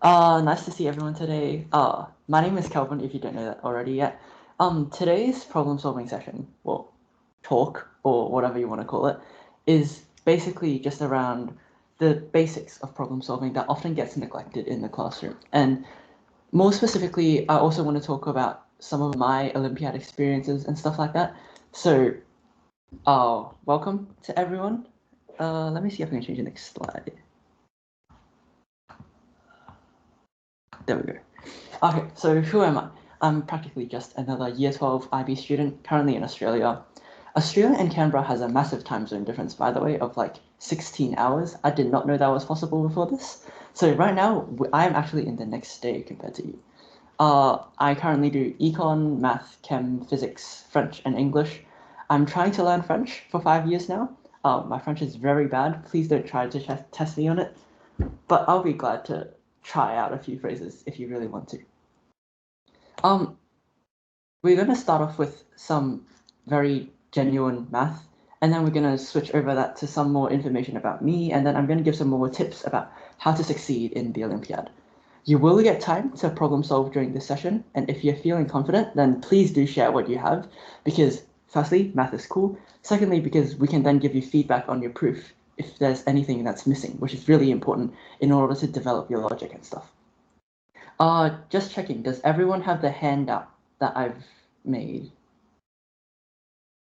Nice to see everyone today. My name is Kelvin, if you don't know that already yet. Today's problem-solving session, well, talk, or whatever you want to call it, is basically just around the basics of problem-solving that often gets neglected in the classroom. And more specifically, I also want to talk about some of my Olympiad experiences and stuff like that. So, welcome to everyone. Let me see if I can change the next slide. There we go. Okay, so who am I? I'm practically just another Year 12 IB student, currently in Australia. Australia and Canberra has a massive time zone difference, by the way, of like 16 hours. I did not know that was possible before this. So right now, I'm actually in the next day compared to you. I currently do econ, math, chem, physics, French, and English. I'm trying to learn French for 5 years now. My French is very bad. Please don't try to test me on it. But I'll be glad to try out a few phrases if you really want to. We're going to start off with some very genuine math, and then we're going to switch over that to some more information about me, and then I'm going to give some more tips about how to succeed in the Olympiad. You will get time to problem solve during this session, and if you're feeling confident, then please do share what you have, because firstly, math is cool. Secondly, because we can then give you feedback on your proof if there's anything that's missing, which is really important in order to develop your logic and stuff. Just checking, does everyone have the handout that I've made?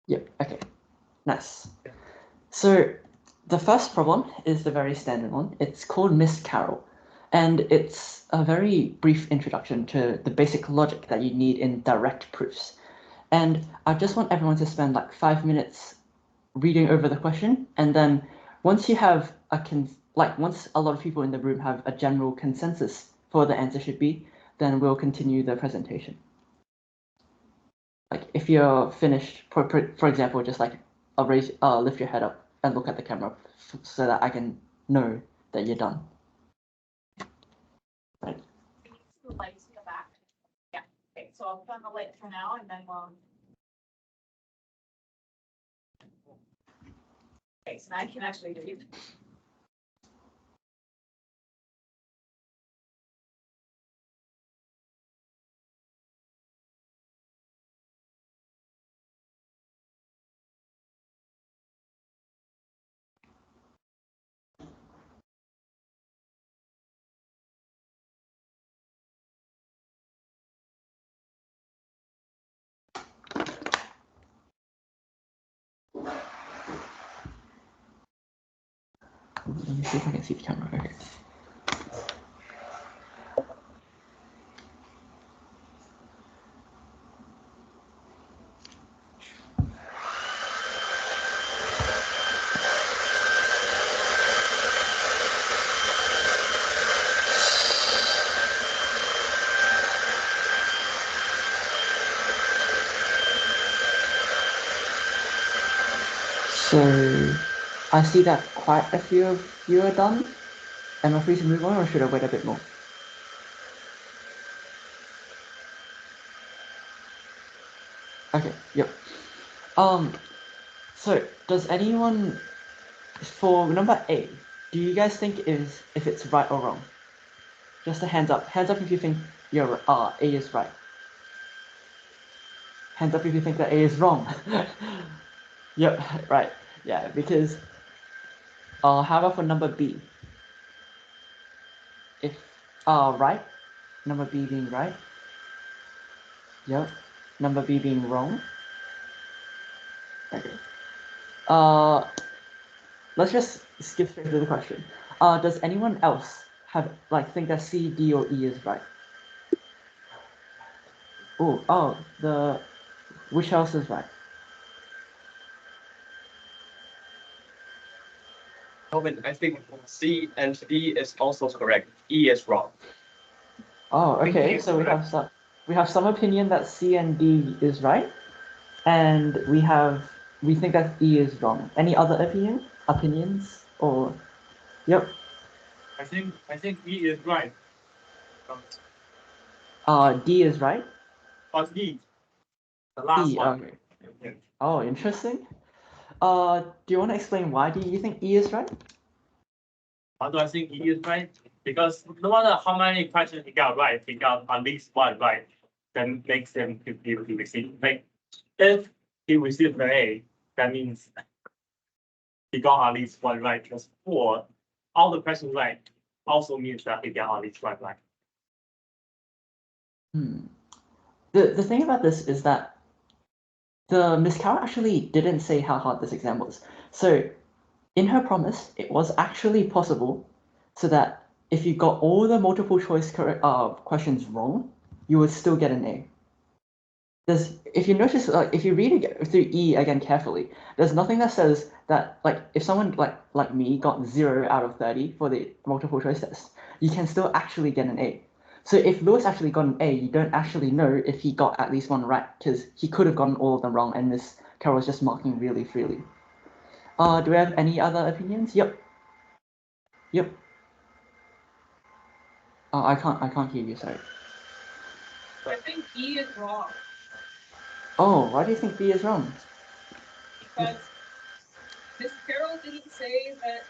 Yep, okay, nice. So the first problem is the very standard one. It's called Miss Carol, and it's a very brief introduction to the basic logic that you need in direct proofs. And I just want everyone to spend like 5 minutes reading over the question, and then once you have once a lot of people in the room have a general consensus for the answer should be, then we'll continue the presentation. Like if you're finished, for example, just like lift your head up and look at the camera so that I can know that you're done. Right. The lights in the back. Yeah. Okay, so I'll turn the light for now and then we'll. Okay, so now I can actually do it. Let me see if I can see the camera. Okay. So I see that quite a few of you are done. Am I free to move on, or should I wait a bit more? Okay, yep. So does anyone, for number A, do you guys think if it's right or wrong? Just a hands up. Hands up if you think A is right. Hands up if you think that A is wrong. Yep, right. Yeah, because how about for number B? If right, number B being right. Yep. Number B being wrong. Okay. Let's just skip straight to the question. Does anyone else think that C, D, or E is right? Which else is right? Kelvin, I think C and D is also correct. E is wrong. Oh, okay. So we have some opinion that C and D is right, and we think that E is wrong. Any other opinions or? Yep. I think E is right. D is right. But E, the last one. Okay. Oh, interesting. Do you want to explain why do you think E is right? How do I think he is right? Because no matter how many questions he got right, he got at least one right. Then makes him to receive. Like if he received an A, that means he got at least one right. Because for all the questions right also means that he got at least one right. The thing about this is that the Miss Carroll actually didn't say how hard this exam was. So in her promise, it was actually possible so that if you got all the multiple choice questions wrong, you would still get an A. If you notice, if you read it through E again carefully, there's nothing that says that, like, if someone like me got 0 out of 30 for the multiple choice test, you can still actually get an A. So if Lewis actually got an A, you don't actually know if he got at least one right, because he could have gotten all of them wrong, and Miss Carroll was just marking really freely. Do we have any other opinions? Yep. I can't hear you, sorry. I think E is wrong Oh, why do you think B is wrong? because Miss Carroll didn't say that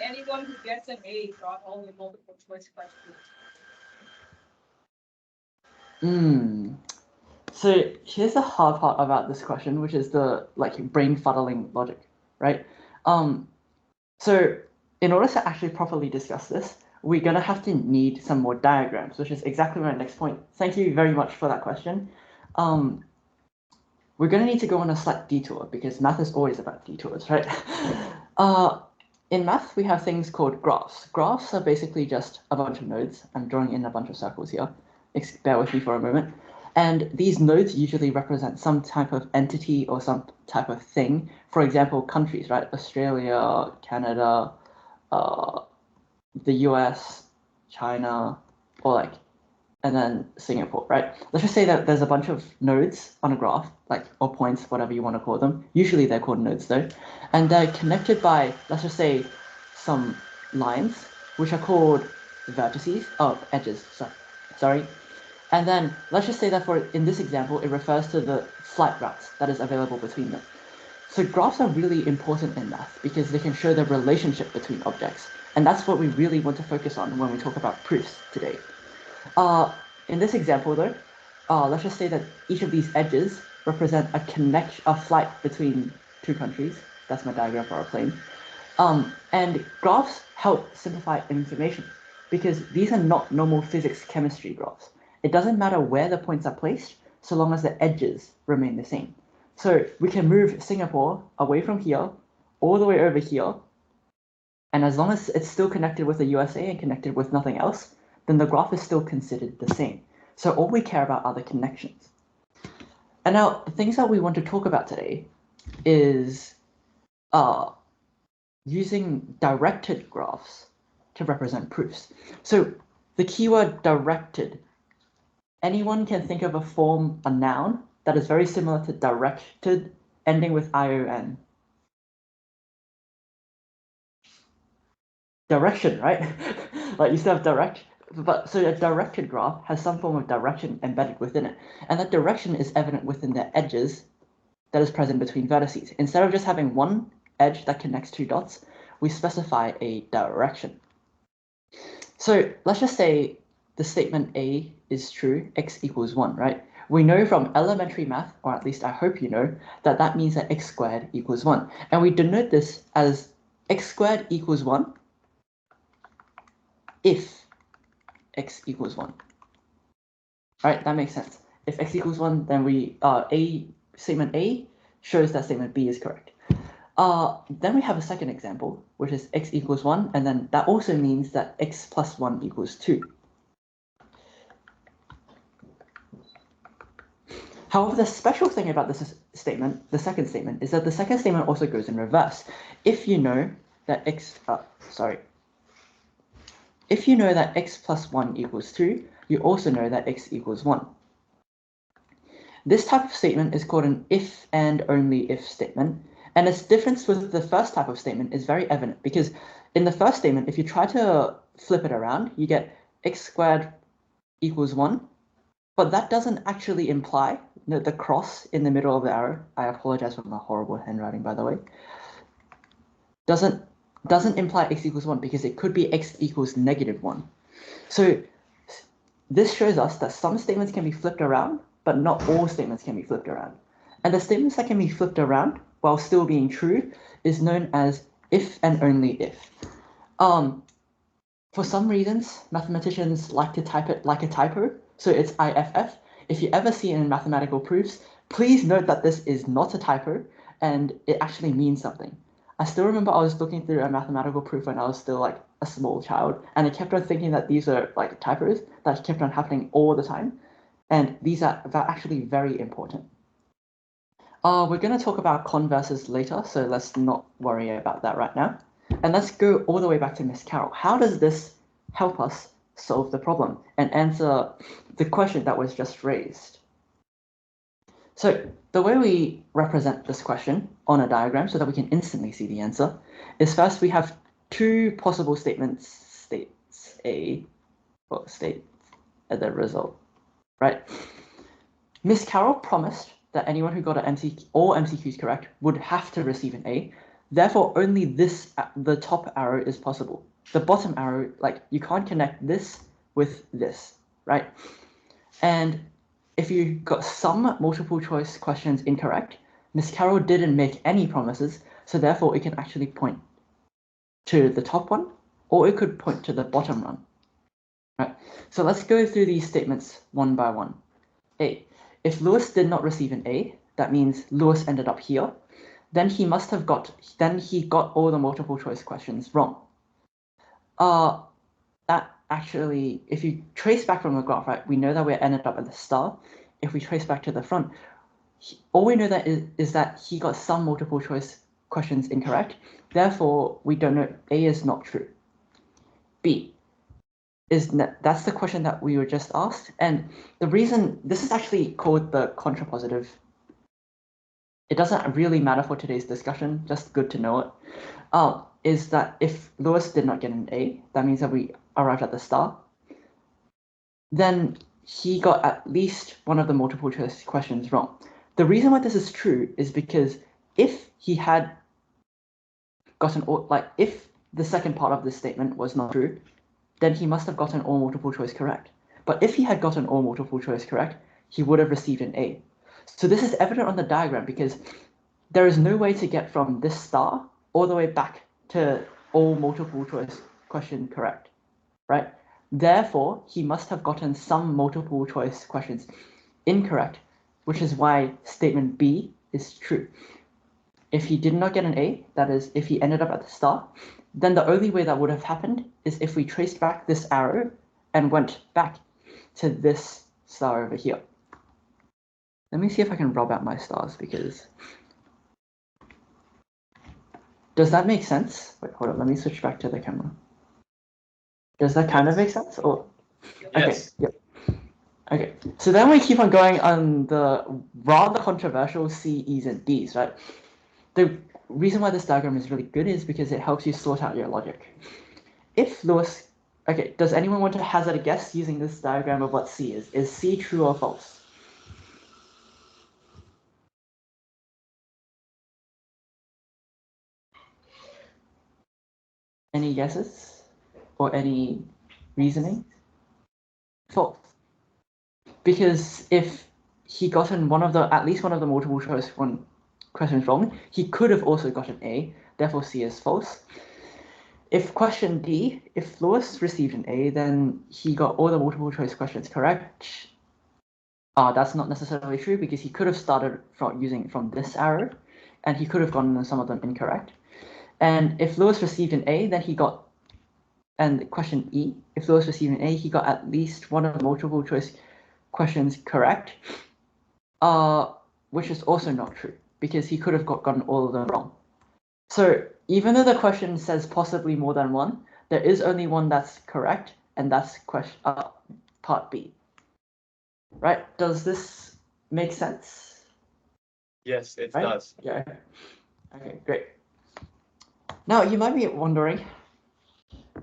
anyone who gets an A got all the multiple choice questions. So here's the hard part about this question, which is the brain fuddling logic, right? So in order to actually properly discuss this, we're gonna have to need some more diagrams, which is exactly my next point. Thank you very much for that question. We're gonna need to go on a slight detour because math is always about detours, right? In math, we have things called graphs. Graphs are basically just a bunch of nodes. I'm drawing in a bunch of circles here. Bear with me for a moment. And these nodes usually represent some type of entity or some type of thing. For example, countries, right? Australia, Canada, the US, China, or and then Singapore, right? Let's just say that there's a bunch of nodes on a graph, or points, whatever you want to call them. Usually they're called nodes though. And they're connected by, let's just say, some lines, which are called vertices, edges, sorry. And then let's just say that in this example, it refers to the flight routes that is available between them. So graphs are really important in math because they can show the relationship between objects. And that's what we really want to focus on when we talk about proofs today. In this example though, let's just say that each of these edges represent a flight between two countries. That's my diagram for our plane. And graphs help simplify information because these are not normal physics chemistry graphs. It doesn't matter where the points are placed so long as the edges remain the same. So we can move Singapore away from here, all the way over here, and as long as it's still connected with the USA and connected with nothing else, then the graph is still considered the same. So all we care about are the connections. And now the things that we want to talk about today is using directed graphs to represent proofs. So the keyword directed, anyone can think of a noun that is very similar to directed, ending with ION. Direction, right? You still have direct, but so a directed graph has some form of direction embedded within it. And that direction is evident within the edges that is present between vertices. Instead of just having one edge that connects two dots, we specify a direction. So let's just say the statement A is true, x equals 1, right? We know from elementary math, or at least I hope you know, that that means that x squared equals 1. And we denote this as x squared equals 1 if x equals 1. Right, that makes sense. If x equals 1, then statement A shows that statement B is correct. Then we have a second example, which is x equals 1, and then that also means that x plus 1 equals 2. However, the special thing about this statement, the second statement, is that the second statement also goes in reverse. If you know that x plus 1 equals 2, you also know that x equals 1. This type of statement is called an if and only if statement. And its difference with the first type of statement is very evident because in the first statement, if you try to flip it around, you get x squared equals 1, but that doesn't actually imply the cross in the middle of the arrow. I apologize for my horrible handwriting, by the way. Doesn't doesn't imply x equals 1 because it could be x equals -1. So this shows us that some statements can be flipped around, but not all statements can be flipped around. And the statements that can be flipped around while still being true is known as if and only if. For some reasons, mathematicians like to type it like a typo, so it's IFF. If you ever see it in mathematical proofs, please note that this is not a typo and it actually means something. I still remember I was looking through a mathematical proof when I was still like a small child, and I kept on thinking that these are like typos that kept on happening all the time, and these are actually very important. We're going to talk about converses later, so let's not worry about that right now. And let's go all the way back to Miss Carroll. How does this help us solve the problem and answer the question that was just raised? So the way we represent this question on a diagram so that we can instantly see the answer is first we have two possible statements, states A, or state the result, right? Miss Carroll promised that anyone who got all MCQs correct would have to receive an A. Therefore, only the top arrow is possible. The bottom arrow, like you can't connect this with this, right? And if you got some multiple choice questions incorrect, Miss Carroll didn't make any promises, so therefore it can actually point to the top one, or it could point to the bottom one, right? So let's go through these statements one by one. A, if Lewis did not receive an A, that means Lewis ended up here, then he got all the multiple choice questions wrong. That actually, if you trace back from the graph, right, we know that we ended up at the star. If we trace back to the front, all we know that is that he got some multiple choice questions incorrect. Therefore, we don't know A is not true. B, that's the question that we were just asked. And the reason this is actually called the contrapositive. It doesn't really matter for today's discussion, just good to know it. Is that if Lewis did not get an A, that means that we arrived at the star, then he got at least one of the multiple choice questions wrong. The reason why this is true is because if he had gotten if the second part of this statement was not true, then he must have gotten all multiple choice correct. But if he had gotten all multiple choice correct, he would have received an A. So this is evident on the diagram because there is no way to get from this star all the way back to all multiple choice question correct, right? Therefore, he must have gotten some multiple choice questions incorrect, which is why statement B is true. If he did not get an A, that is, if he ended up at the star, then the only way that would have happened is if we traced back this arrow and went back to this star over here. Let me see if I can rub out my stars because... Does that make sense? Wait, hold on, let me switch back to the camera. Does that kind of make sense? Or Yes. Okay, yep. Okay, so then we keep on going on the rather controversial C, E's, and D's, right? The reason why this diagram is really good is because it helps you sort out your logic. If Lewis... Okay, does anyone want to hazard a guess using this diagram of what C is? Is C true or false? Any guesses? Or any reasoning? False. Because if he gotten at least one of the multiple choice questions wrong, he could have also gotten A, therefore C is false. If question D, if Lewis received an A, then he got all the multiple choice questions correct. That's not necessarily true because he could have started from this arrow, and he could have gotten some of them incorrect. And if Lewis received an A, then he got, and question E, if Lewis received an A, he got at least one of the multiple choice questions correct, which is also not true because he could have gotten all of them wrong. So even though the question says possibly more than one, there is only one that's correct, and that's part B. Right? Does this make sense? Yes, it Right? does. Yeah. Okay, great. Now you might be wondering,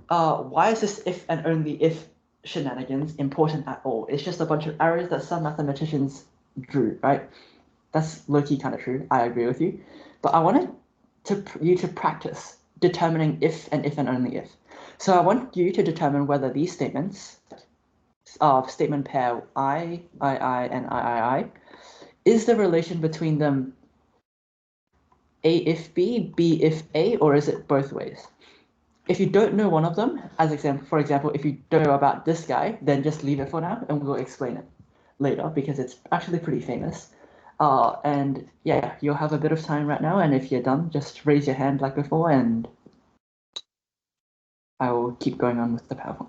why is this if and only if shenanigans important at all? It's just a bunch of arrows that some mathematicians drew, right? That's low-key kind of true. I agree with you. But I wanted you to practice determining if and only if. So I want you to determine whether these statements of statement pair I, and I, is the relation between them A if B, B if A, or is it both ways? If you don't know one of them, for example, if you don't know about this guy, then just leave it for now and we'll explain it later because it's actually pretty famous. And yeah, you'll have a bit of time right now, and if you're done, just raise your hand like before and I will keep going on with the PowerPoint.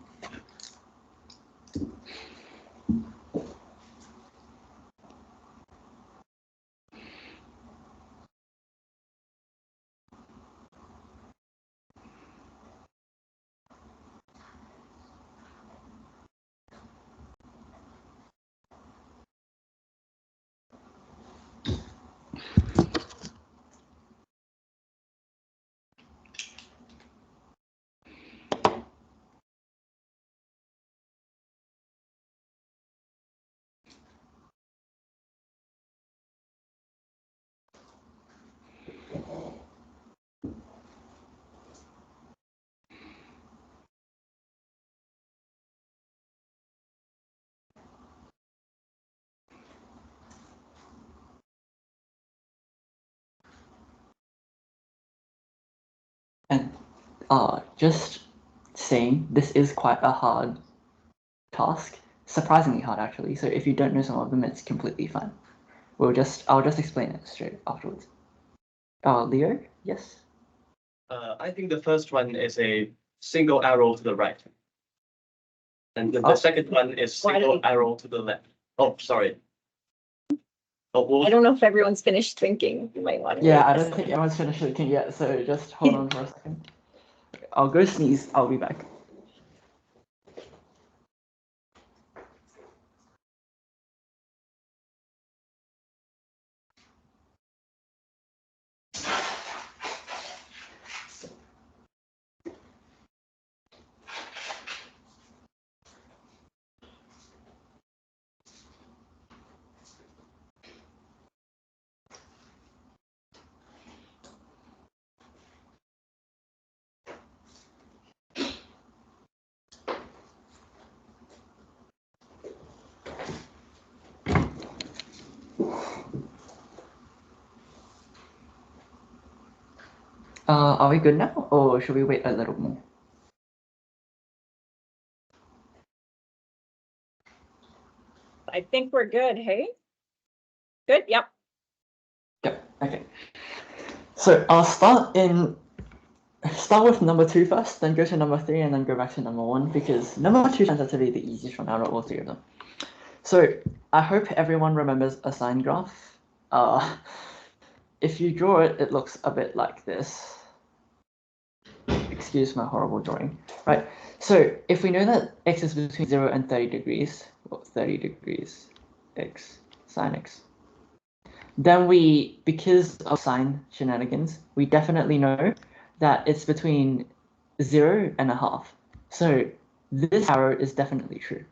And just saying, this is quite a hard task, surprisingly hard actually. So if you don't know some of them, it's completely fine. I'll just explain it straight afterwards. Leo, yes? I think the first one is a single arrow to the right. And the second one is single arrow to the left. Oh, sorry. I don't know if everyone's finished drinking. You might want to. Yeah, I don't think everyone's finished drinking yet, so just hold on for a second. I'll go sneeze. I'll be back. Are we good now, or should we wait a little more? I think we're good. Hey, good. Yep. Yep. Okay. So I'll start with number 2 first, then go to number 3, and then go back to number 1 because number 2 turns out to be the easiest one out of all 3 of them. So I hope everyone remembers a sign graph. If you draw it, it looks a bit like this. Excuse my horrible drawing. Right. So if we know that x is between 0 and 30 degrees, or 30 degrees x, sine x, then because of sine shenanigans, we definitely know that it's between 0 and a half. So this arrow is definitely true,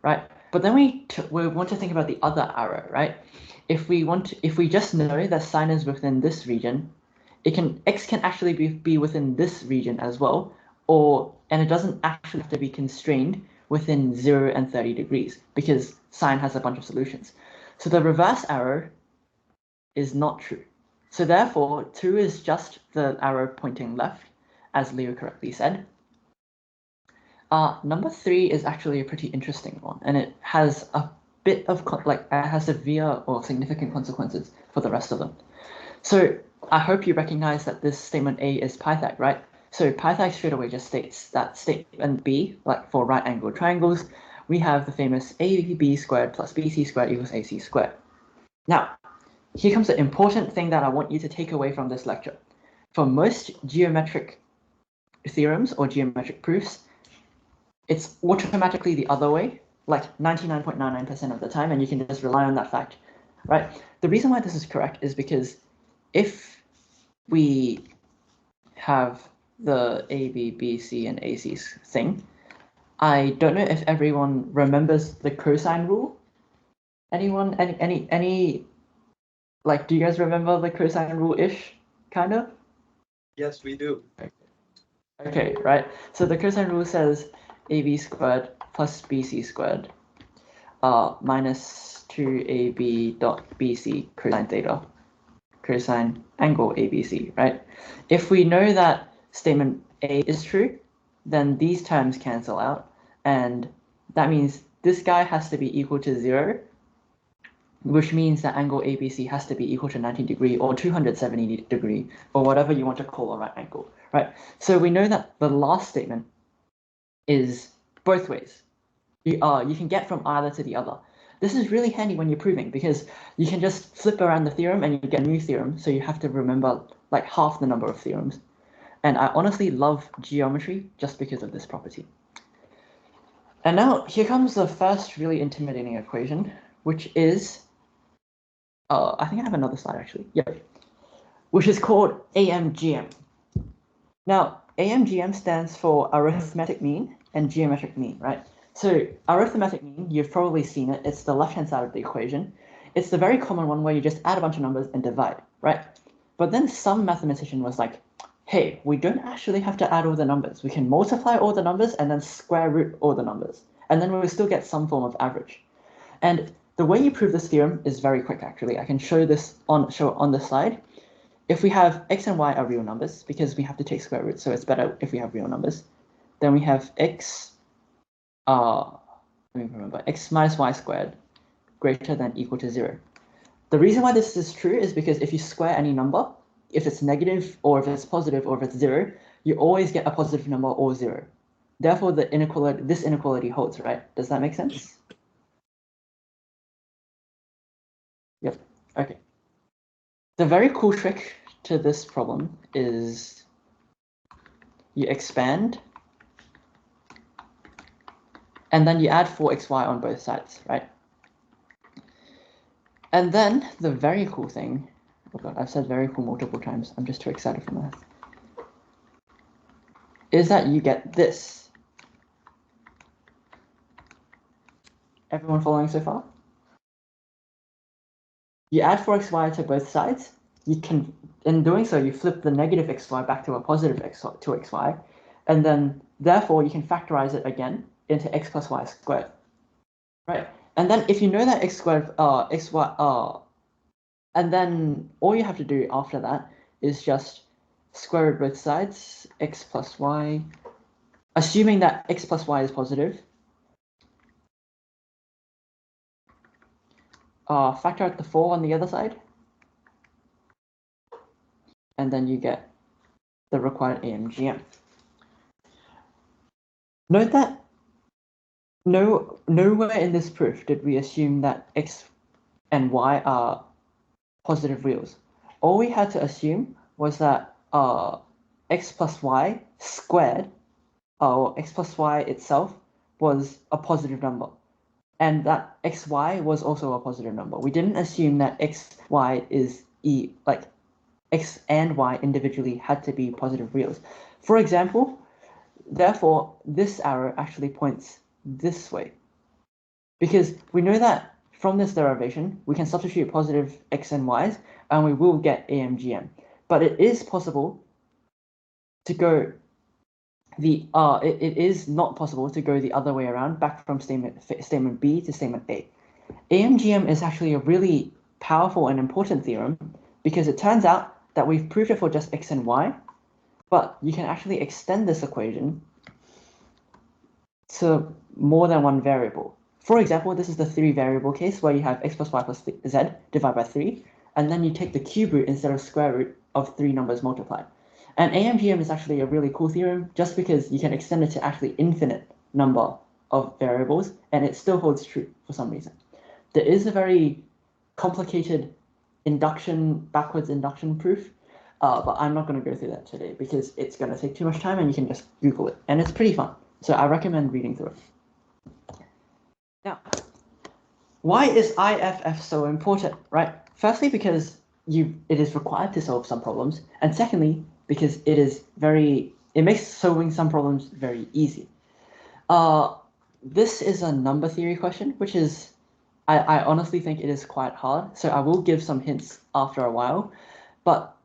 right? But then we want to think about the other arrow, right? If we just know that sine is within this region, x can actually be within this region as well, and it doesn't actually have to be constrained within 0 and 30 degrees because sine has a bunch of solutions. So the reverse arrow is not true. So therefore, 2 is just the arrow pointing left, as Leo correctly said. Number 3 is actually a pretty interesting one, and it has a bit of it has severe or significant consequences for the rest of them. So I hope you recognize that this statement A is Pythag, right? So Pythag straight away just states that statement B, like for right angled triangles, we have the famous AB squared plus BC squared equals AC squared. Now, here comes the important thing that I want you to take away from this lecture. For most geometric theorems or geometric proofs, it's automatically the other way, like 99.99% of the time, and you can just rely on that fact, right? The reason why this is correct is because if we have the A, B, B, C, and AC thing, I don't know if everyone remembers the cosine rule. Anyone? Any? Like, do you guys remember the cosine rule-ish, kind of? Yes, we do. Okay, right. So the cosine rule says AB squared plus BC squared minus 2AB dot BC cosine theta, cosine angle ABC, right? If we know that statement A is true, then these terms cancel out, and that means this guy has to be equal to 0, which means that angle ABC has to be equal to 90 degree or 270 degree or whatever you want to call a right angle, right? So we know that the last statement is both ways. You can get from either to the other. This is really handy when you're proving because you can just flip around the theorem and you get a new theorem, so you have to remember like half the number of theorems. And I honestly love geometry just because of this property. And now here comes the first really intimidating equation, which is I think I have another slide actually. Yep. Which is called AMGM. Now, AMGM stands for arithmetic mean and geometric mean, right? So arithmetic mean, you've probably seen it. It's the left-hand side of the equation. It's the very common one where you just add a bunch of numbers and divide, right? But then some mathematician was like, hey, we don't actually have to add all the numbers. We can multiply all the numbers and then square root all the numbers. And then we'll still get some form of average. And the way you prove this theorem is very quick, actually. I can show this on the slide. If we have x and y are real numbers, because we have to take square roots, so it's better if we have real numbers, then we have x, let me remember, x minus y squared greater than equal to 0. The reason why this is true is because if you square any number, if it's negative or if it's positive or if it's 0, you always get a positive number or 0. Therefore, this inequality holds, right? Does that make sense? Yep. Okay. The very cool trick to this problem is you expand and then you add 4xy on both sides, right? And then the very cool thing, oh god, I've said very cool multiple times, I'm just too excited for math, is that you get this. Everyone following so far? You add 4xy to both sides. You can, in doing so, you flip the negative xy back to a positive xy, and then therefore you can factorize it again into x plus y squared, right? And then if you know that x squared, and then all you have to do after that is just square root both sides, x plus y, assuming that x plus y is positive. Factor out the 4 on the other side, and then you get the required AMGM. Note that nowhere in this proof did we assume that x and y are positive reals. All we had to assume was that x plus y squared, or x plus y itself, was a positive number, and that xy was also a positive number. We didn't assume that xy is like x and y individually had to be positive reals. For example, therefore, this arrow actually points this way, because we know that from this derivation, we can substitute positive x and y's, and we will get AMGM. But it is possible to go it is not possible to go the other way around, back from statement B to statement A. AMGM is actually a really powerful and important theorem because it turns out that we've proved it for just x and y, but you can actually extend this equation to more than one variable. For example, this is the 3-variable case where you have x plus y plus z divided by 3, and then you take the cube root instead of square root of 3 numbers multiplied. And AMGM is actually a really cool theorem just because you can extend it to actually infinite number of variables, and it still holds true for some reason. There is a very complicated backwards induction proof, but I'm not going to go through that today because it's going to take too much time and you can just Google it, and it's pretty fun. So I recommend reading through it. Now, why is IFF so important, right? Firstly, because it is required to solve some problems, and secondly, because it makes solving some problems very easy. This is a number theory question, which is, I honestly think it is quite hard, so I will give some hints after a while, but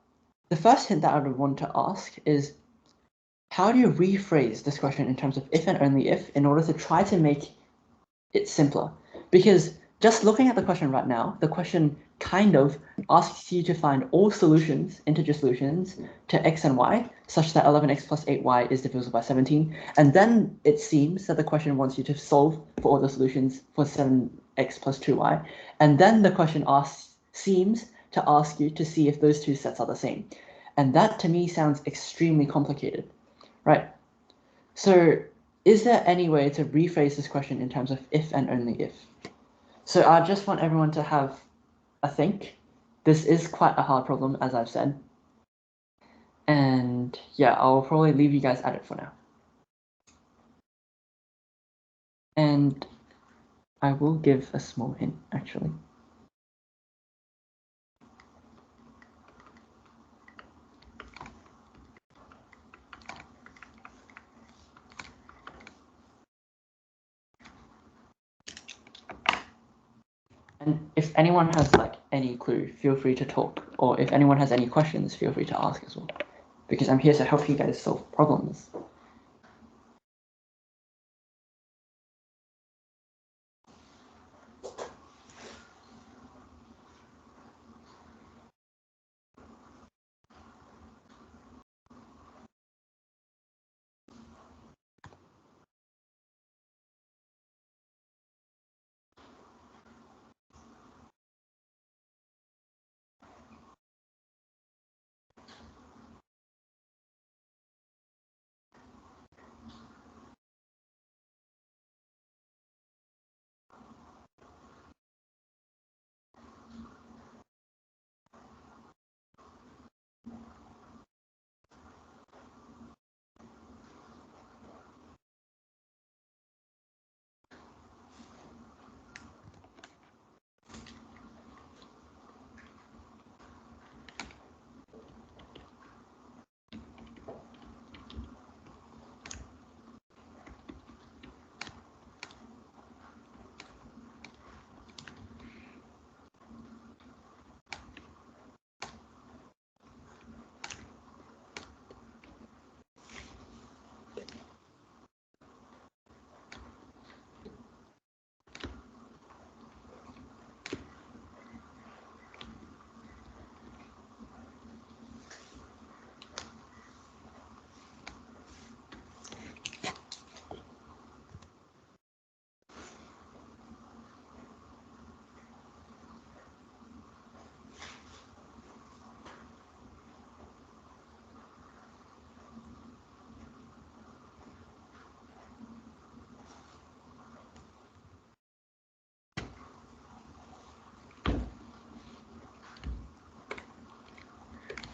the first hint that I would want to ask is, how do you rephrase this question in terms of if and only if in order to try to make it simpler? Because just looking at the question right now, the question kind of asks you to find all solutions, integer solutions, to x and y, such that 11x plus 8y is divisible by 17. And then it seems that the question wants you to solve for all the solutions for 7x plus 2y. And then the question seems to ask you to see if those two sets are the same. And that to me sounds extremely complicated, right? So is there any way to rephrase this question in terms of if and only if? So I just want everyone to have a think. This is quite a hard problem, as I've said. And yeah, I'll probably leave you guys at it for now. And I will give a small hint, actually. And if anyone has like any clue, feel free to talk. Or if anyone has any questions, feel free to ask as well. Because I'm here to help you guys solve problems.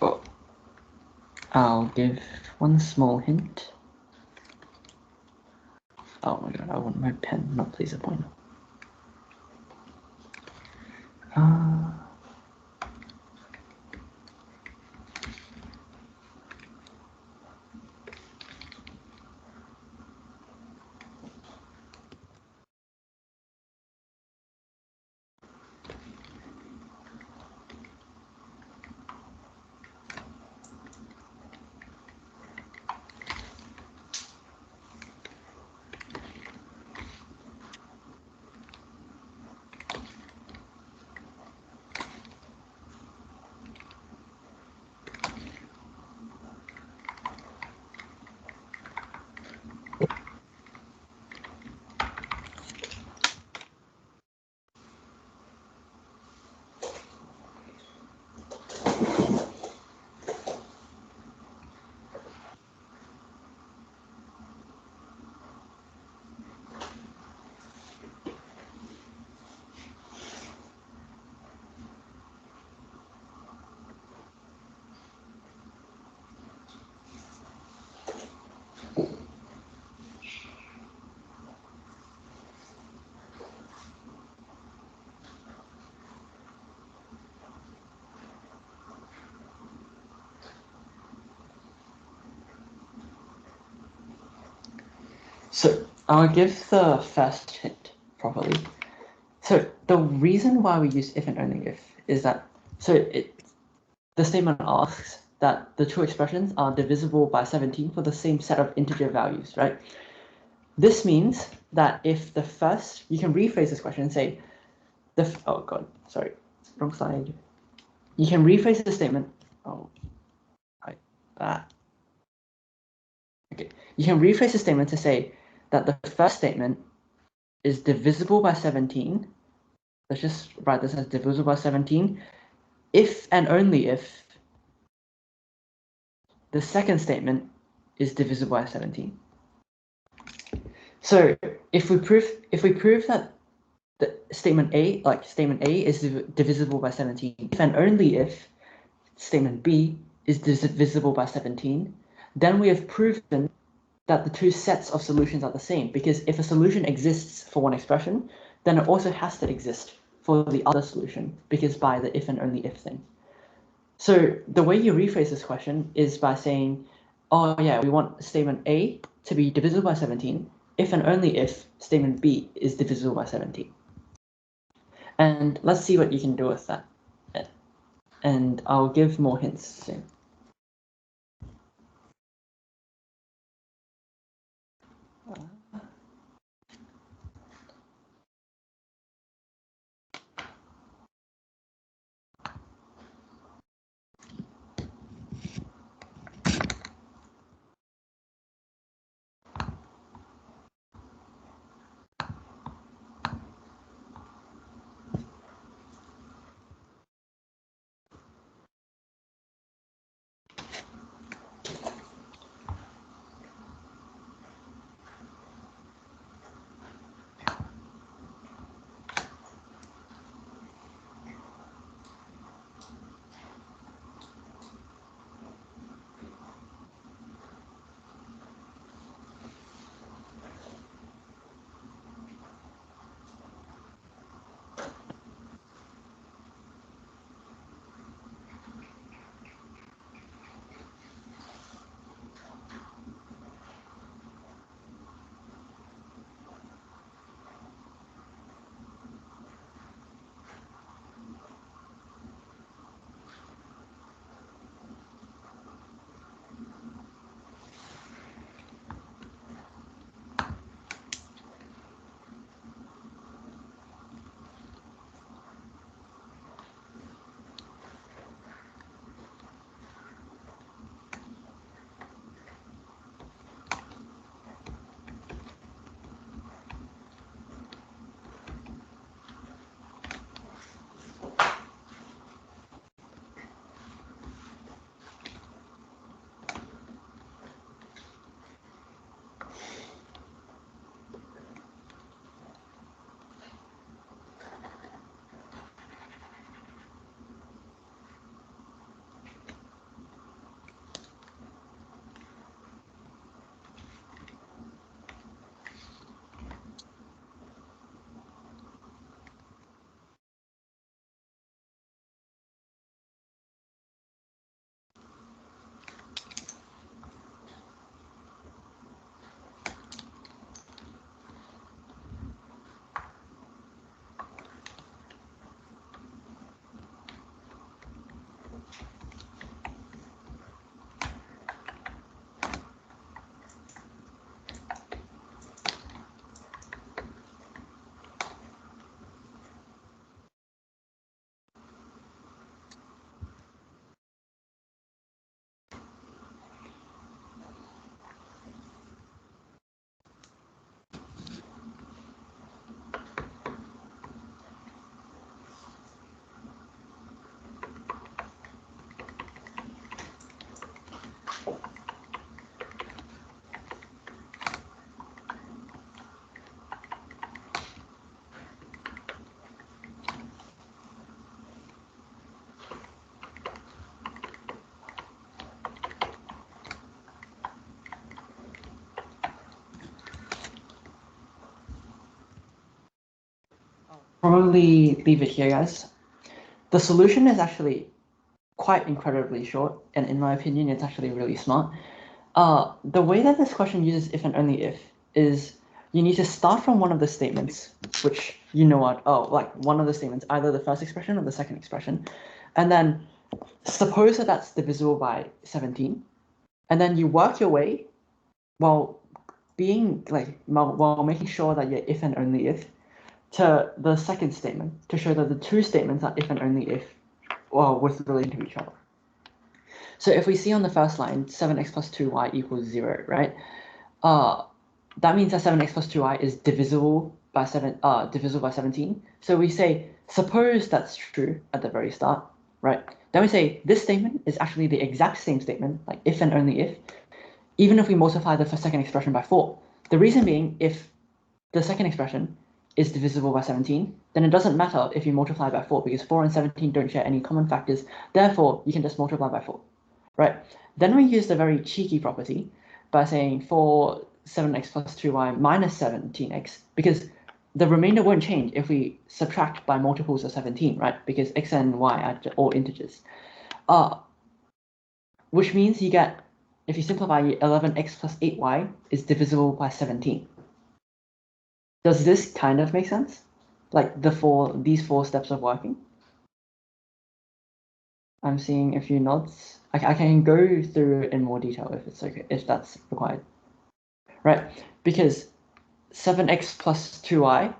Oh, I'll give one small hint. Oh my god, I want my pen, not please a pointer. So I'll give the first hint properly. So the reason why we use if and only if is that, the statement asks, that the two expressions are divisible by 17 for the same set of integer values, right? This means that if the first, you can rephrase this question and say, oh god, sorry, wrong slide. You can rephrase the statement. Oh, right, that. Okay, you can rephrase the statement to say that the first statement is divisible by 17. Let's just write this as divisible by 17 if and only if the second statement is divisible by 17. So if we prove that the statement A, is divisible by 17, if and only if statement B is divisible by 17, then we have proven that the two sets of solutions are the same, because if a solution exists for one expression, then it also has to exist for the other solution, because by the if and only if thing. So the way you rephrase this question is by saying, oh yeah, we want statement A to be divisible by 17 if and only if statement B is divisible by 17. And let's see what you can do with that. And I'll give more hints soon. Probably leave it here, guys. The solution is actually quite incredibly short, and in my opinion, it's actually really smart. The way that this question uses if and only if is you need to start from one of the statements, which you know what, like one of the statements, either the first expression or the second expression, and then suppose that that's divisible by 17, and then you work your way while making sure that you're if and only if to the second statement to show that the two statements are if and only if with relation to each other. So if we see on the first line 7x plus 2y equals 0, right? That means that 7x plus 2y is divisible by 17. So we say suppose that's true at the very start, right? Then we say this statement is actually the exact same statement, like if and only if, even if we multiply the second expression by 4. The reason being, if the second expression is divisible by 17, then it doesn't matter if you multiply by 4 because 4 and 17 don't share any common factors. Therefore, you can just multiply by 4, right? Then we use the very cheeky property by saying for 7x plus 2y minus 17x, because the remainder won't change if we subtract by multiples of 17, right? Because x and y are all integers. Which means you get, if you simplify, 11x plus 8y is divisible by 17. Does this kind of make sense? Like these four steps of working? I'm seeing a few nods. I can go through in more detail if it's okay, if that's required. Right, because 7x plus 2y,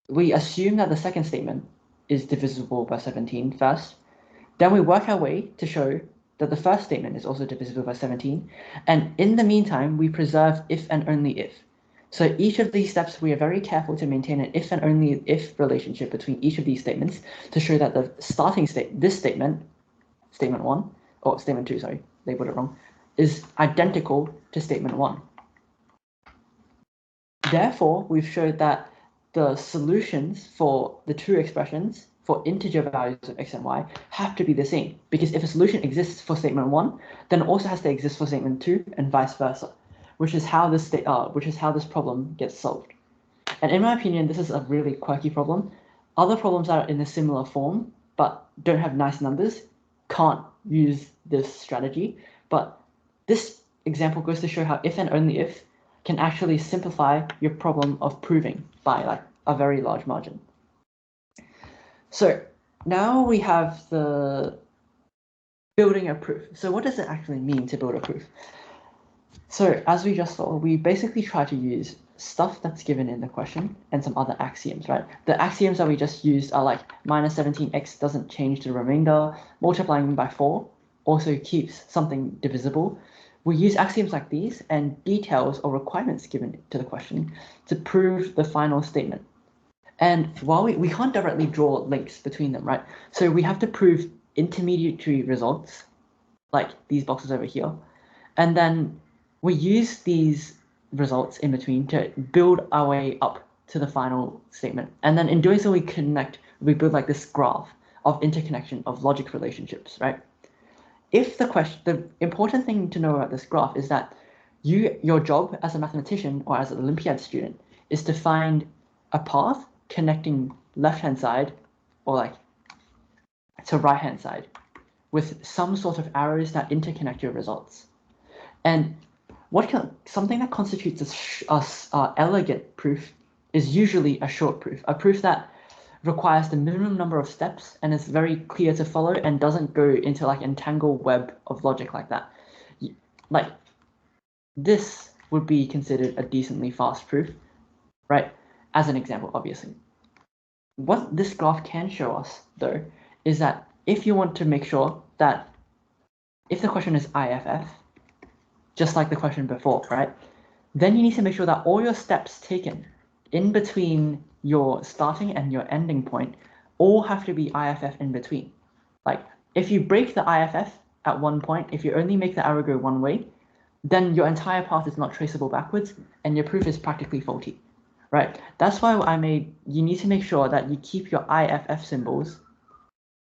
we assume that the second statement is divisible by 17 first. Then we work our way to show that the first statement is also divisible by 17. And in the meantime, we preserve if and only if. So each of these steps, we are very careful to maintain an if and only if relationship between each of these statements to show that the starting state, this statement, statement 1, or statement 2, sorry, labeled it wrong, is identical to statement 1. Therefore, we've showed that the solutions for the two expressions for integer values of x and y have to be the same, because if a solution exists for statement 1, then it also has to exist for statement 2 and vice versa, which is how this problem gets solved. And in my opinion, this is a really quirky problem. Other problems that are in a similar form but don't have nice numbers can't use this strategy, but this example goes to show how if and only if can actually simplify your problem of proving by like a very large margin. So now we have the building a proof. So what does it actually mean to build a proof? So as we just saw, we basically try to use stuff that's given in the question and some other axioms, right? The axioms that we just used are like minus 17x doesn't change the remainder, multiplying by 4 also keeps something divisible. We use axioms like these and details or requirements given to the question to prove the final statement. And while we can't directly draw links between them, right? So we have to prove intermediary results, like these boxes over here. And then we use these results in between to build our way up to the final statement. And then in doing so, we build like this graph of interconnection of logic relationships, right? If the important thing to know about this graph is that your job as a mathematician or as an Olympiad student is to find a path connecting left-hand side or like to right-hand side with some sort of arrows that interconnect your results. And something that constitutes a elegant proof is usually a short proof, a proof that requires the minimum number of steps and is very clear to follow and doesn't go into like entangled web of logic like that. Like this would be considered a decently fast proof, right? As an example, obviously. What this graph can show us, though, is that if you want to make sure that if the question is IFF, just like the question before, right? Then you need to make sure that all your steps taken in between your starting and your ending point all have to be IFF in between. Like if you break the IFF at one point, if you only make the arrow go one way, then your entire path is not traceable backwards and your proof is practically faulty, right? That's why you need to make sure that you keep your IFF symbols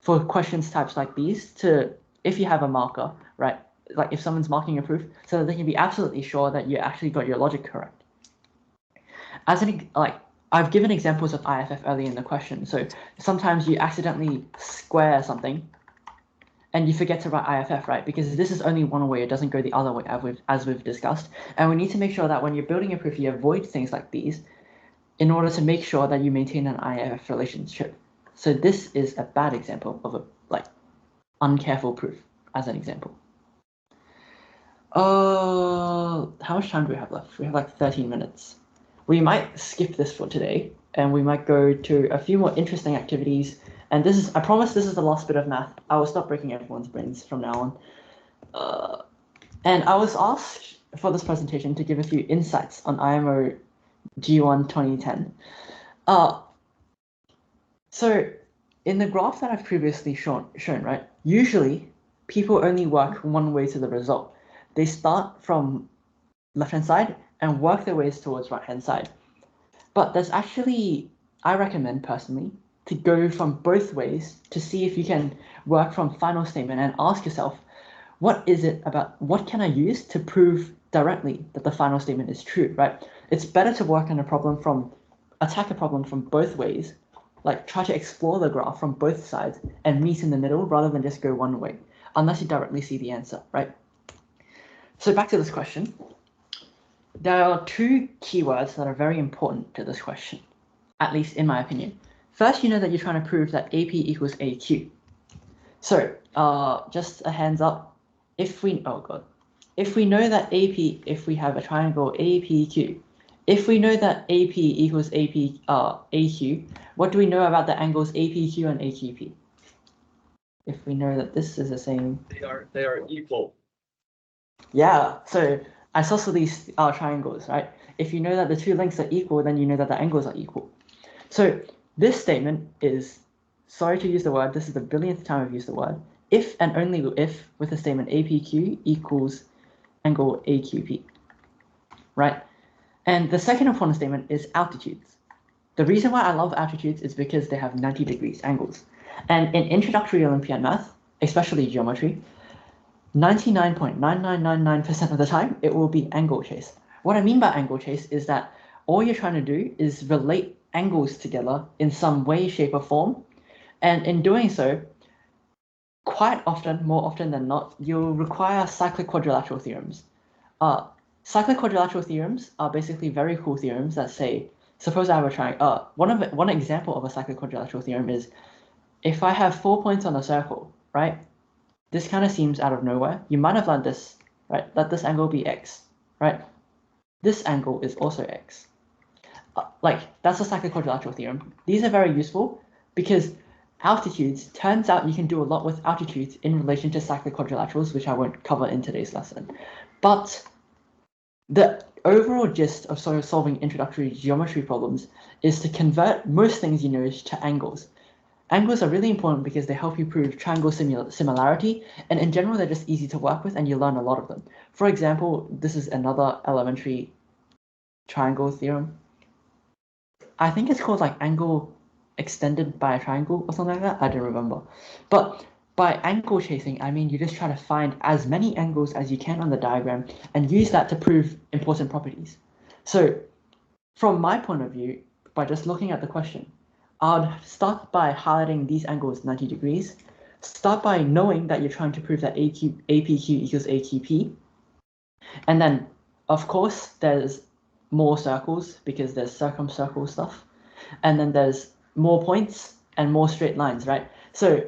for questions types like these if you have a marker, right? Like if someone's marking a proof, so that they can be absolutely sure that you actually got your logic correct. I've given examples of IFF earlier in the question. So sometimes you accidentally square something and you forget to write IFF, right? Because this is only one way, it doesn't go the other way as we've discussed. And we need to make sure that when you're building a proof, you avoid things like these in order to make sure that you maintain an IFF relationship. So this is a bad example of uncareful proof, as an example. How much time do we have left? We have like 13 minutes. We might skip this for today, and we might go to a few more interesting activities. And this is, I promise this is the last bit of math. I will stop breaking everyone's brains from now on. And I was asked for this presentation to give a few insights on IMO G1 2010. So in the graph that I've previously shown, right, usually people only work one way to the result. They start from left-hand side and work their ways towards right-hand side. But there's actually, I recommend personally, to go from both ways to see if you can work from final statement and ask yourself, what is it about, what can I use to prove directly that the final statement is true, right? It's better to work on a problem from, attack a problem from both ways, like try to explore the graph from both sides and meet in the middle rather than just go one way, unless you directly see the answer, right? So back to this question. There are two keywords that are very important to this question, at least in my opinion. First, you know that you're trying to prove that AP equals AQ. So just a hands up, if we know that AP, if we have a triangle APQ, if we know that AP equals AQ, what do we know about the angles APQ and AQP? If we know that this is the same. They are equal. Yeah, so isosceles triangles, right? If you know that the two lengths are equal, then you know that the angles are equal. So this statement is, sorry to use the word, this is the billionth time I've used the word, if and only if with the statement APQ equals angle AQP, right? And the second important statement is altitudes. The reason why I love altitudes is because they have 90 degrees angles. And in introductory Olympiad math, especially geometry, 99.9999% of the time, it will be angle chase. What I mean by angle chase is that all you're trying to do is relate angles together in some way, shape, or form. And in doing so, quite often, more often than not, you'll require cyclic quadrilateral theorems. Cyclic quadrilateral theorems are basically very cool theorems that say, suppose I have a triangle. One example of a cyclic quadrilateral theorem is, if I have 4 points on a circle, right? This kind of seems out of nowhere. You might have learned this, right? Let this angle be x, right? This angle is also x. That's a cyclic quadrilateral theorem. These are very useful because altitudes, turns out you can do a lot with altitudes in relation to cyclic quadrilaterals, which I won't cover in today's lesson. But the overall gist of solving introductory geometry problems is to convert most things you know to angles. Angles are really important because they help you prove triangle similarity, and in general, they're just easy to work with and you learn a lot of them. For example, this is another elementary triangle theorem. I think it's called like angle extended by a triangle or something like that. I don't remember. But by angle chasing, I mean you just try to find as many angles as you can on the diagram and use that to prove important properties. So from my point of view, by just looking at the question, I'd start by highlighting these angles 90 degrees, start by knowing that you're trying to prove that APQ equals AQP, and then, of course, there's more circles because there's circumcircle stuff, and then there's more points and more straight lines, right? So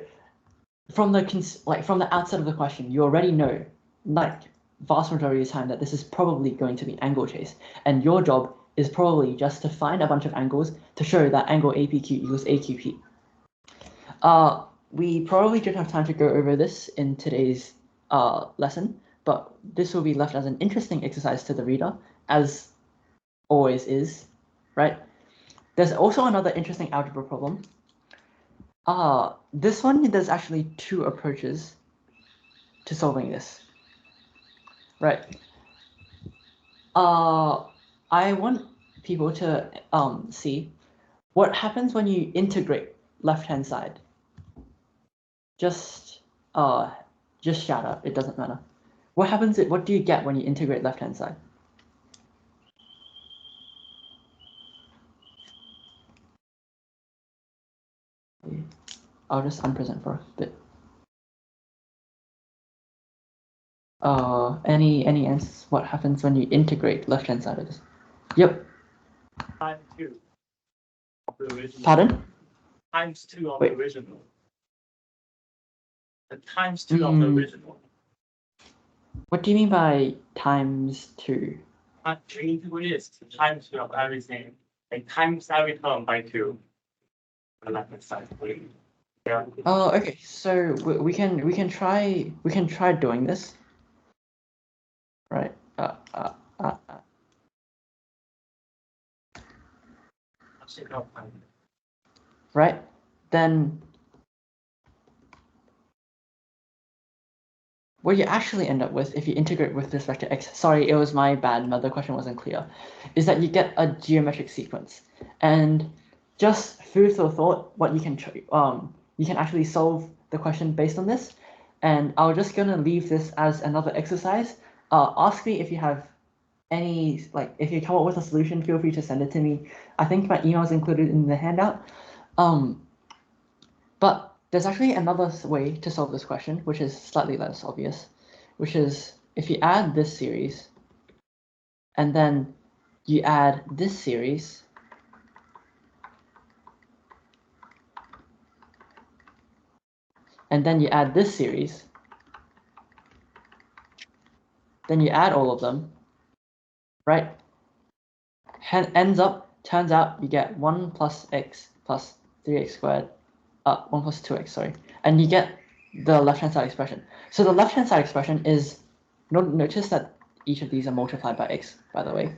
from the outset of the question, you already know, like vast majority of the time, that this is probably going to be angle chase, and your job is probably just to find a bunch of angles to show that angle APQ equals AQP. We probably don't have time to go over this in today's lesson, but this will be left as an interesting exercise to the reader, as always is, right? There's also another interesting algebra problem. This one, there's actually two approaches to solving this, right? I want people to see what happens when you integrate left-hand side. Just shout out, it doesn't matter. What do you get when you integrate left-hand side? I'll just unpresent for a bit. Any answers? What happens when you integrate left-hand side of this? Yep. Times 2 of the original. Pardon? Times 2 of Wait. the original. the times 2 of the original. What do you mean by times 2? Is times 2 of everything. Like times every term by 2. The left side. Yeah. Oh, okay. So we can try doing this. Right. Right. Then what you actually end up with, if you integrate with respect to x, sorry, it was my bad, the question wasn't clear, is that you get a geometric sequence. And just food for thought, what you can actually solve the question based on this. And I'm just gonna leave this as another exercise. Ask me if you have any, like, if you come up with a solution, feel free to send it to me. I think my email is included in the handout. But there's actually another way to solve this question, which is slightly less obvious, which is if you add this series, and then you add this series, and then you add this series, then you add all of them, right? Turns out you get 1 plus x plus 3x squared, 1 plus 2x, sorry, and you get the left-hand side expression. So the left-hand side expression is, notice that each of these are multiplied by x, by the way.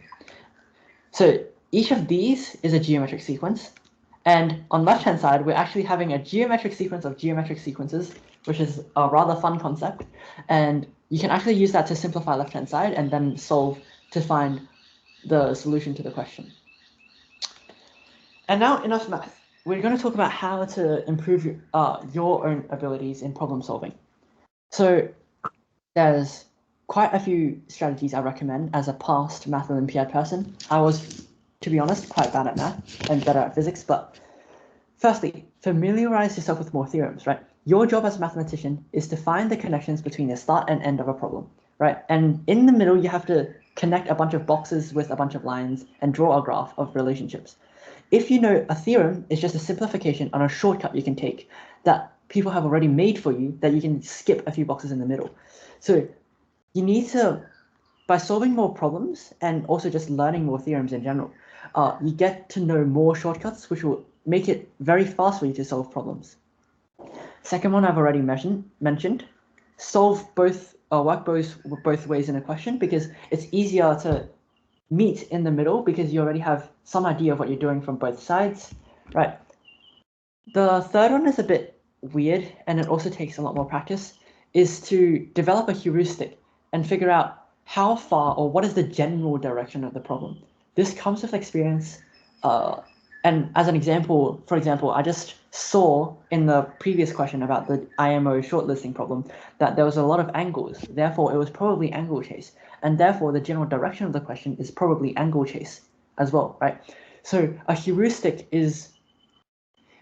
So each of these is a geometric sequence, and on left-hand side, we're actually having a geometric sequence of geometric sequences, which is a rather fun concept, and you can actually use that to simplify left-hand side and then solve to find the solution to the question. And now, enough math. We're going to talk about how to improve your own abilities in problem solving. So there's quite a few strategies I recommend as a past Math Olympiad person. I was, to be honest, quite bad at math and better at physics, but firstly, familiarize yourself with more theorems, right? Your job as a mathematician is to find the connections between the start and end of a problem, right? And in the middle, you have to connect a bunch of boxes with a bunch of lines and draw a graph of relationships. If you know a theorem is just a simplification on a shortcut you can take that people have already made for you, that you can skip a few boxes in the middle. So you need to, by solving more problems and also just learning more theorems in general, you get to know more shortcuts, which will make it very fast for you to solve problems. Second one I've already mentioned, work both ways in a question, because it's easier to meet in the middle because you already have some idea of what you're doing from both sides, right? The third one is a bit weird, and it also takes a lot more practice, is to develop a heuristic and figure out how far or what is the general direction of the problem. This comes with experience. And as an example, for example, I just saw in the previous question about the IMO shortlisting problem that there was a lot of angles. Therefore, it was probably angle chase. And therefore, the general direction of the question is probably angle chase as well, right? So a heuristic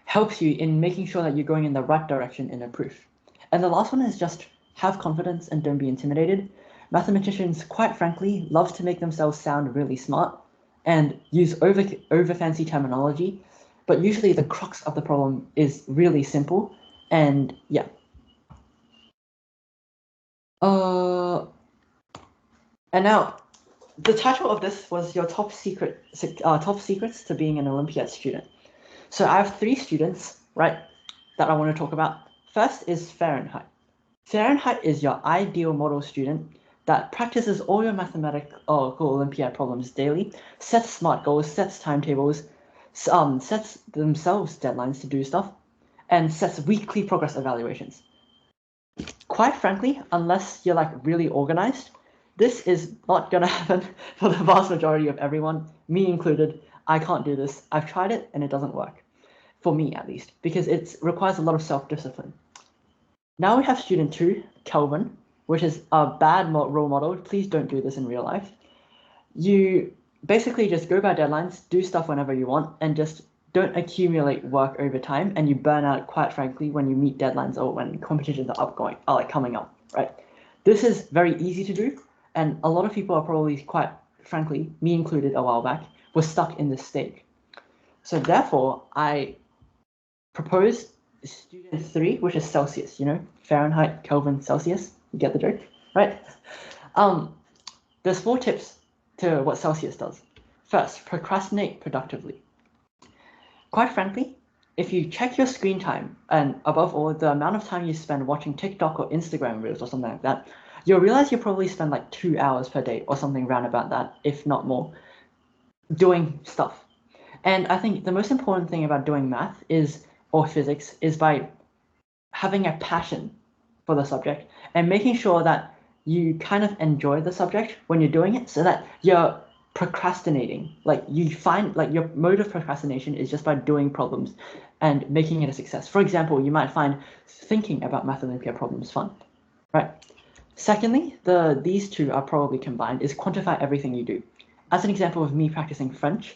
helps you in making sure that you're going in the right direction in a proof. And the last one is just have confidence and don't be intimidated. Mathematicians, quite frankly, love to make themselves sound really smart and use over fancy terminology, but usually the crux of the problem is really simple. And yeah. And now, the title of this was your top secrets to being an Olympiad student. So I have 3 students, right, that I want to talk about. First is Fahrenheit. Fahrenheit is your ideal model student that practices all your mathematical Olympiad problems daily, sets smart goals, sets timetables, sets themselves deadlines to do stuff, and sets weekly progress evaluations. Quite frankly, unless you're like really organized, this is not gonna happen for the vast majority of everyone, me included. I can't do this. I've tried it and it doesn't work, for me at least, because it requires a lot of self-discipline. Now we have student 2, Kelvin, which is a bad role model. Please don't do this in real life. You basically just go by deadlines, do stuff whenever you want, and just don't accumulate work over time, and you burn out, quite frankly, when you meet deadlines or when competitions are coming up, right? This is very easy to do, and a lot of people are probably, quite frankly, me included a while back, were stuck in this stage. So therefore, I propose student 3, which is Celsius, you know, Fahrenheit, Kelvin, Celsius. You get the joke, right? There's 4 tips to what Celsius does. First, procrastinate productively. Quite frankly, if you check your screen time, and above all, the amount of time you spend watching TikTok or Instagram reels or something like that, you'll realize you probably spend like 2 hours per day or something round about that, if not more, doing stuff. And I think the most important thing about doing math or physics is by having a passion for the subject and making sure that you kind of enjoy the subject when you're doing it, so that you're procrastinating. Like you find like your mode of procrastination is just by doing problems and making it a success. For example, you might find thinking about Math Olympiad problems fun, right? Secondly, these two are probably combined, is quantify everything you do. As an example of me practicing French,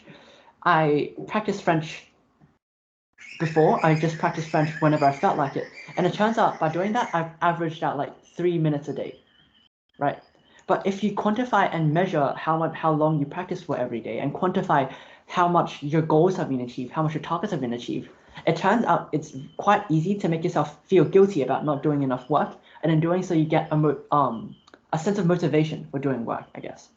I practiced French before. I just practiced French whenever I felt like it. And it turns out by doing that, I've averaged out like 3 minutes a day, right? But if you quantify and measure how long you practice for every day and quantify how much your goals have been achieved, how much your targets have been achieved, it turns out it's quite easy to make yourself feel guilty about not doing enough work. And in doing so, you get a sense of motivation for doing work, I guess.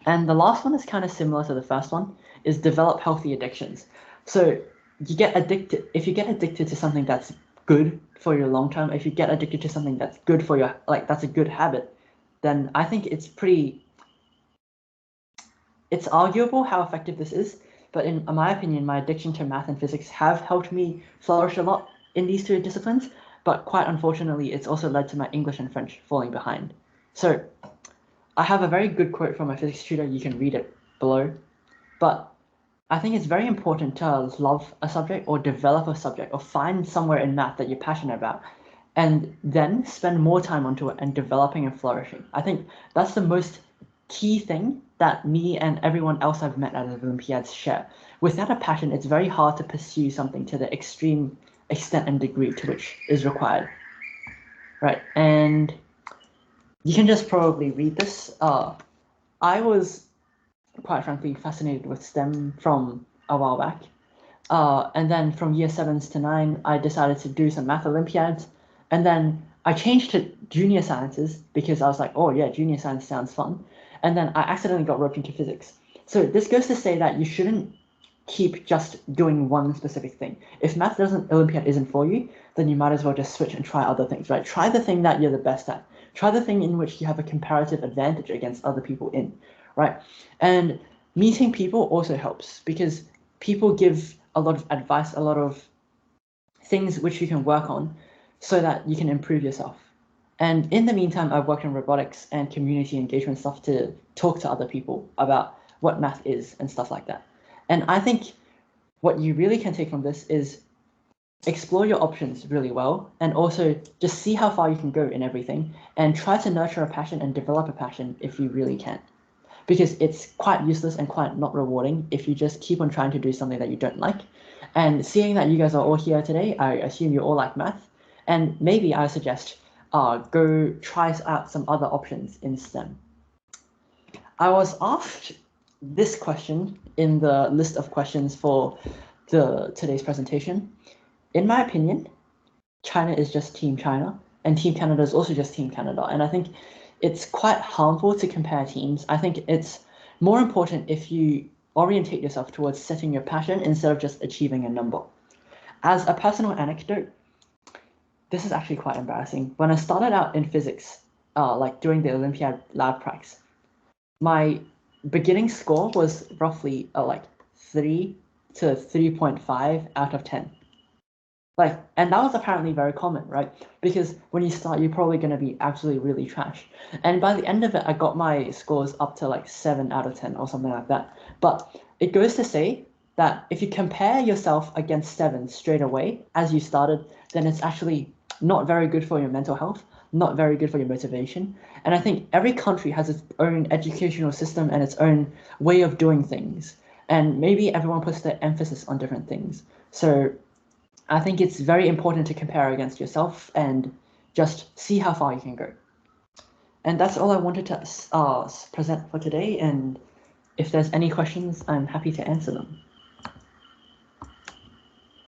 And the last one is kind of similar to the first one, is develop healthy addictions. So you get addicted. If you get addicted to something that's good for your long term, if you get addicted to something that's good for your, like that's a good habit, then I think it's arguable how effective this is. But in my opinion, my addiction to math and physics have helped me flourish a lot in these 2 disciplines. But quite unfortunately, it's also led to my English and French falling behind. So I have a very good quote from my physics tutor. You can read it below. But I think it's very important to love a subject or develop a subject or find somewhere in math that you're passionate about, and then spend more time onto it and developing and flourishing. I think that's the most key thing that me and everyone else I've met at the Olympiads share. Without a passion, it's very hard to pursue something to the extreme extent and degree to which is required. Right, and you can just probably read this. I was quite frankly fascinated with STEM from a while back. And then from year 7s to 9, I decided to do some math Olympiads. And then I changed to junior sciences because I was like, oh yeah, junior science sounds fun. And then I accidentally got roped into physics. So this goes to say that you shouldn't keep just doing one specific thing. If math Olympiad isn't for you, then you might as well just switch and try other things, right? Try the thing that you're the best at. Try the thing in which you have a comparative advantage against other people in, right? And meeting people also helps because people give a lot of advice, a lot of things which you can work on so that you can improve yourself. And in the meantime, I've worked in robotics and community engagement stuff to talk to other people about what math is and stuff like that. And I think what you really can take from this is explore your options really well, and also just see how far you can go in everything and try to nurture a passion and develop a passion if you really can. Because it's quite useless and quite not rewarding if you just keep on trying to do something that you don't like. And seeing that you guys are all here today, I assume you all like math, and maybe I suggest go try out some other options in STEM. I was asked this question in the list of questions for today's presentation. In my opinion, China is just Team China, and Team Canada is also just Team Canada. And I think it's quite harmful to compare teams. I think it's more important if you orientate yourself towards setting your passion instead of just achieving a number. As a personal anecdote, this is actually quite embarrassing. When I started out in physics, like during the Olympiad lab pracs, my beginning score was roughly like 3 to 3.5 out of 10. And that was apparently very common, right? Because when you start, you're probably going to be absolutely really trash. And by the end of it, I got my scores up to like 7 out of 10 or something like that. But it goes to say that if you compare yourself against 7 straight away as you started, then it's actually not very good for your mental health, not very good for your motivation. And I think every country has its own educational system and its own way of doing things. And maybe everyone puts their emphasis on different things. So I think it's very important to compare against yourself and just see how far you can go. And that's all I wanted to present for today. And if there's any questions, I'm happy to answer them.